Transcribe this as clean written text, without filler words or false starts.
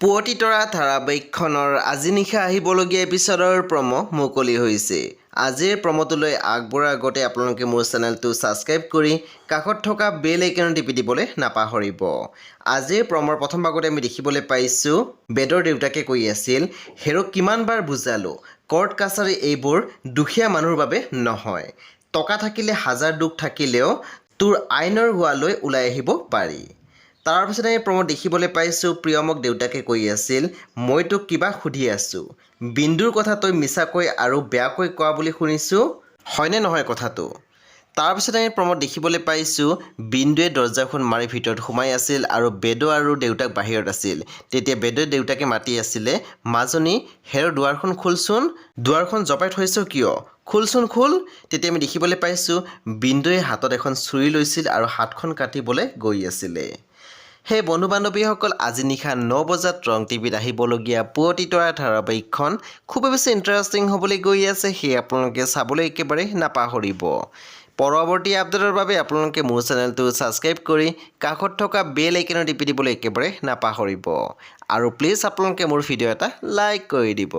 পুৱতি তৰা ধাৰাবাহিকখনৰ আজি নিশা আহিবলগীয়া এপিছডৰ প্ৰম' মুকলি হৈছে। আজিৰ প্ৰম'টোলৈ আগবঢ়াৰ আগতে আপোনালোকে মোৰ চেনেলটো ছাবস্ক্ৰাইব কৰি কাষত থকা বেল আইকন টিপি দিবলৈ নাপাহৰিব। আজিৰ প্ৰমৰ প্ৰথম ভাগতে আমি দেখিবলৈ পাইছোঁ বেদৰ দেউতাকে কৈ আছিল, হেৰক কিমানবাৰ বুজালোঁ, কৰ্ট কাছাৰী এইবোৰ দুখীয়া মানুহৰ বাবে নহয়। টকা থাকিলে হাজাৰ দুখ থাকিলেও তোৰ আইনৰ গোৱালৈ ওলাই আহিব পাৰি। তাৰপিছত আমি প্ৰম'ত দেখিবলৈ পাইছোঁ প্ৰিয়মক দেউতাকে কৈ আছিল, মই তোক কিবা সুধি আছোঁ, বিন্দুৰ কথা তই মিছাকৈ আৰু বেয়াকৈ কোৱা বুলি শুনিছোঁ, হয়নে নহয় কথাটো? তাৰপিছত আমি প্ৰম'ত দেখিবলৈ পাইছোঁ বিন্দুৱে দৰ্জাখন মাৰি ভিতৰত সোমাই আছিল আৰু বেদ আৰু দেউতাক বাহিৰত আছিল। তেতিয়া বেদৰ দেউতাকে মাতি আছিলে, মাজনী হেৰ দুৱাৰখন খোলচোন, দুৱাৰখন জপাই থৈছ কিয়, খোলচোন খোল। তেতিয়া আমি দেখিবলৈ পাইছোঁ বিন্দুৱে হাতত এখন ছুৰী লৈছিল আৰু হাতখন কাটিবলৈ গৈ আছিলে। সেই বন্ধু বান্ধৱীসকল আজি নিশা 9 বজাত ৰং টিভিত আহিবলগীয়া পুৱতি তৰা ধাৰাবাহিকখন খুবেই বেছি ইণ্টাৰেষ্টিং হ'বলৈ গৈ আছে, সেয়ে আপোনালোকে চাবলৈ একেবাৰে নাপাহৰিব। পৰৱৰ্তী আপডেটৰ বাবে আপোনালোকে মোৰ চেনেলটো ছাবস্ক্ৰাইব কৰি কাষত থকা বেল আইকনত টিপি দিবলৈ একেবাৰে নাপাহৰিব। আৰু প্লিজ আপোনালোকে মোৰ ভিডিঅ' এটা লাইক কৰি দিব।